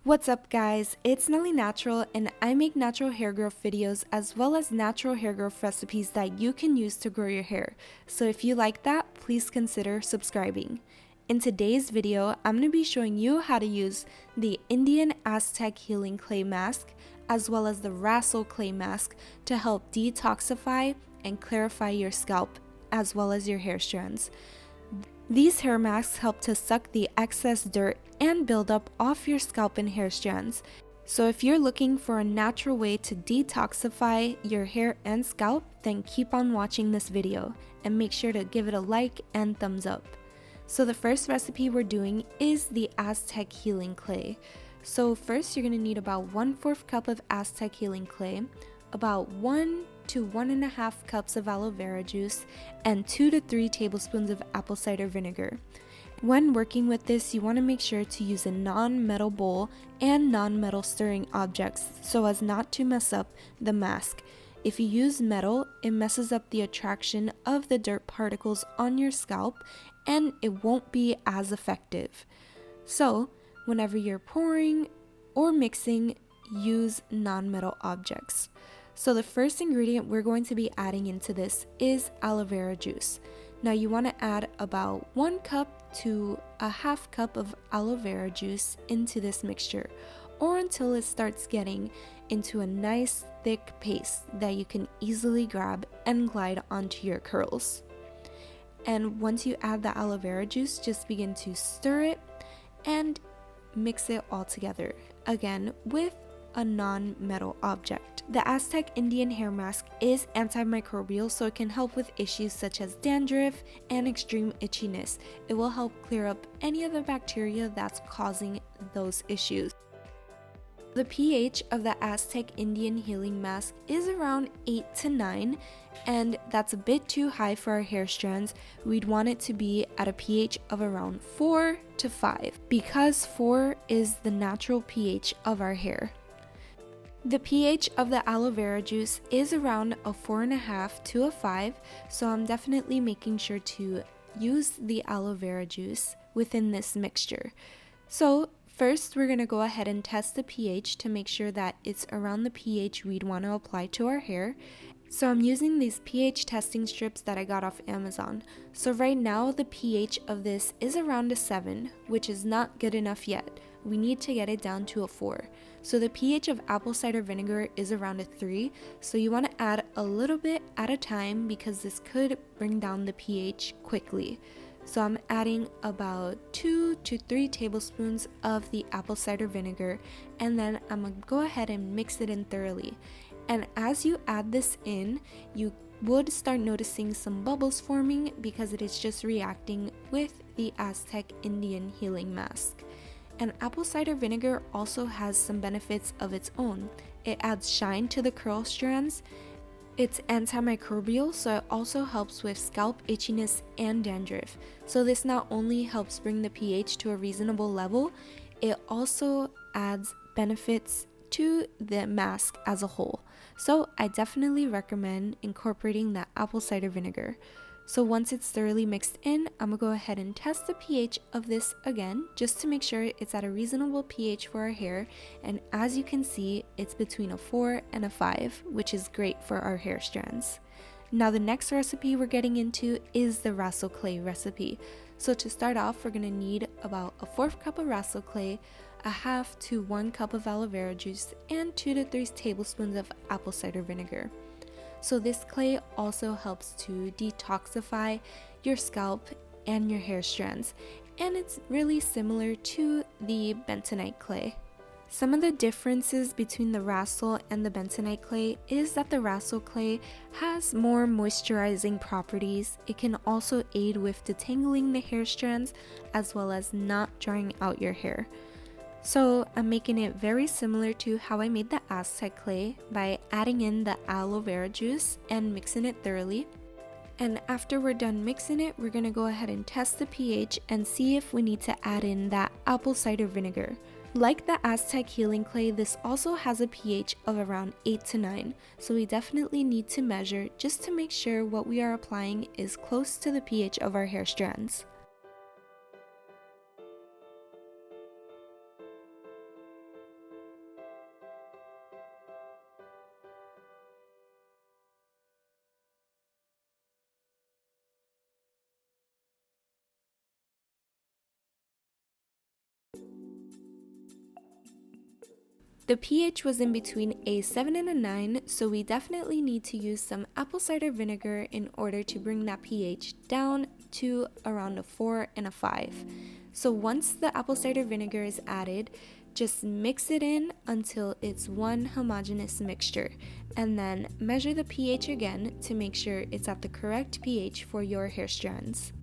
What's up guys, it's Nely Natural and I make natural hair growth videos as well as natural hair growth recipes that you can use to grow your hair. So if you like that, please consider subscribing. In today's video, I'm going to be showing you how to use the Indian Aztec Healing Clay Mask as well as the Rhassoul Clay Mask to help detoxify and clarify your scalp as well as your hair strands. These hair masks help to suck the excess dirt and buildup off your scalp and hair strands. So if you're looking for a natural way to detoxify your hair and scalp, then keep on watching this video and make sure to give it a like and thumbs up. So the first recipe we're doing is the Aztec Healing Clay. So first you're going to need about 1/4 cup of Aztec Healing Clay, about 1 to 1.5 cups of aloe vera juice, and 2 to 3 tablespoons of apple cider vinegar. When working with this, you want to make sure to use a non-metal bowl and non-metal stirring objects so as not to mess up the mask. If you use metal, it messes up the attraction of the dirt particles on your scalp and it won't be as effective. So, whenever you're pouring or mixing, use non-metal objects. So the first ingredient we're going to be adding into this is aloe vera juice. Now you want to add about 1 cup to a 1/2 cup of aloe vera juice into this mixture, or until it starts getting into a nice thick paste that you can easily grab and glide onto your curls. And once you add the aloe vera juice, just begin to stir it and mix it all together, again with a non-metal object. The Aztec Indian hair mask is antimicrobial, so it can help with issues such as dandruff and extreme itchiness. It will help clear up any of the bacteria that's causing those issues. The pH of the Aztec Indian Healing Mask is around 8 to 9, and that's a bit too high for our hair strands. We'd want it to be at a pH of around 4 to 5, because 4 is the natural pH of our hair. The pH of the aloe vera juice is around a 4.5 to a 5, so I'm definitely making sure to use the aloe vera juice within this mixture. So first we're going to go ahead and test the pH to make sure that it's around the pH we'd want to apply to our hair. So I'm using these pH testing strips that I got off Amazon. So right now the pH of this is around a 7, which is not good enough yet. We need to get it down to a 4. So the pH of apple cider vinegar is around a 3, so you want to add a little bit at a time because this could bring down the pH quickly. So I'm adding about 2 to 3 tablespoons of the apple cider vinegar, and then I'm going to go ahead and mix it in thoroughly. And as you add this in, you would start noticing some bubbles forming because it is just reacting with the Aztec Indian Healing Mask. And apple cider vinegar also has some benefits of its own. It adds shine to the curl strands. It's antimicrobial, so it also helps with scalp itchiness and dandruff. So this not only helps bring the pH to a reasonable level, it also adds benefits to the mask as a whole. So I definitely recommend incorporating that apple cider vinegar. So once it's thoroughly mixed in, I'm going to go ahead and test the pH of this again, just to make sure it's at a reasonable pH for our hair. And as you can see, it's between a 4 and a 5, which is great for our hair strands. Now the next recipe we're getting into is the Rhassoul clay recipe. So to start off, we're going to need about a 1/4 cup of Rhassoul clay, a 1/2 to 1 cup of aloe vera juice, and 2 to 3 tablespoons of apple cider vinegar. So this clay also helps to detoxify your scalp and your hair strands, and it's really similar to the bentonite clay. Some of the differences between the Rhassoul and the bentonite clay is that the Rhassoul clay has more moisturizing properties. It can also aid with detangling the hair strands as well as not drying out your hair. So I'm making it very similar to how I made the Aztec clay by adding in the aloe vera juice and mixing it thoroughly. And after we're done mixing it, we're going to go ahead and test the pH and see if we need to add in that apple cider vinegar. Like the Aztec Healing Clay, this also has a pH of around 8 to 9, so we definitely need to measure just to make sure what we are applying is close to the pH of our hair strands. The pH was in between a 7 and a 9, so we definitely need to use some apple cider vinegar in order to bring that pH down to around a 4 and a 5. So once the apple cider vinegar is added, just mix it in until it's one homogeneous mixture, and then measure the pH again to make sure it's at the correct pH for your hair strands.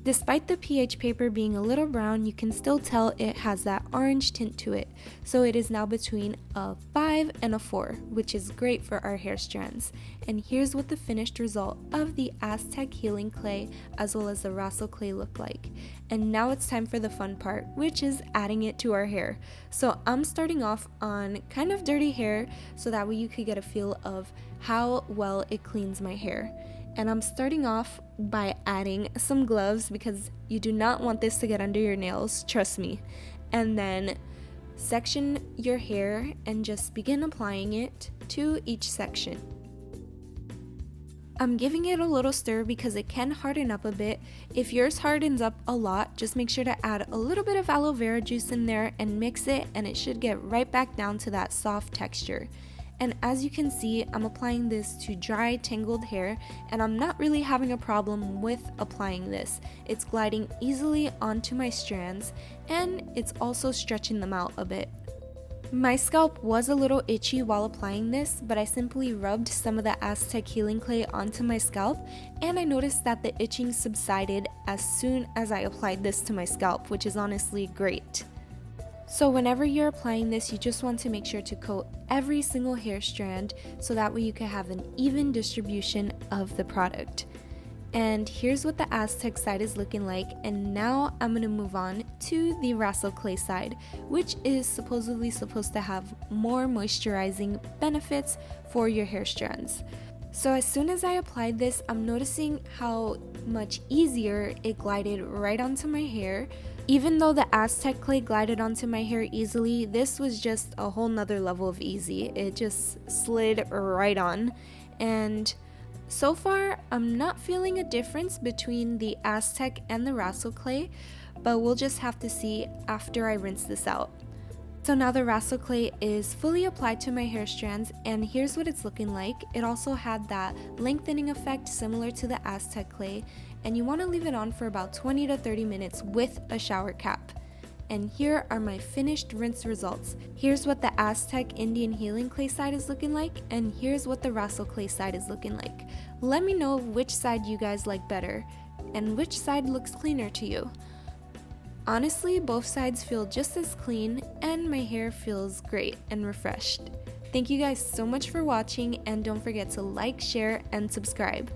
Despite the pH paper being a little brown, you can still tell it has that orange tint to it, so it is now between a 5 and a 4, which is great for our hair strands. And here's what the finished result of the Aztec healing clay as well as the Rhassoul clay look like. And now it's time for the fun part, which is adding it to our hair. So I'm starting off on kind of dirty hair so that way you could get a feel of how well it cleans my hair. And I'm starting off by adding some gloves because you do not want this to get under your nails, trust me. And then section your hair and just begin applying it to each section. I'm giving it a little stir because it can harden up a bit. If yours hardens up a lot, just make sure to add a little bit of aloe vera juice in there and mix it, and it should get right back down to that soft texture. And as you can see, I'm applying this to dry, tangled hair, and I'm not really having a problem with applying this. It's gliding easily onto my strands, and it's also stretching them out a bit. My scalp was a little itchy while applying this, but I simply rubbed some of the Aztec healing clay onto my scalp, and I noticed that the itching subsided as soon as I applied this to my scalp, which is honestly great. So whenever you're applying this, you just want to make sure to coat every single hair strand so that way you can have an even distribution of the product. And here's what the Aztec side is looking like, and now I'm going to move on to the Rhassoul clay side, which is supposedly supposed to have more moisturizing benefits for your hair strands. So as soon as I applied this, I'm noticing how much easier it glided right onto my hair. Even though the Aztec clay glided onto my hair easily, this was just a whole nother level of easy. It just slid right on. And so far, I'm not feeling a difference between the Aztec and the Rhassoul clay, but we'll just have to see after I rinse this out. So now the Rhassoul clay is fully applied to my hair strands, and here's what it's looking like. It also had that lengthening effect similar to the Aztec clay, and you want to leave it on for about 20 to 30 minutes with a shower cap. And here are my finished rinse results. Here's what the Aztec Indian healing clay side is looking like, and here's what the Rhassoul clay side is looking like. Let me know which side you guys like better, and which side looks cleaner to you. Honestly, both sides feel just as clean, and my hair feels great and refreshed. Thank you guys so much for watching, and don't forget to like, share, and subscribe.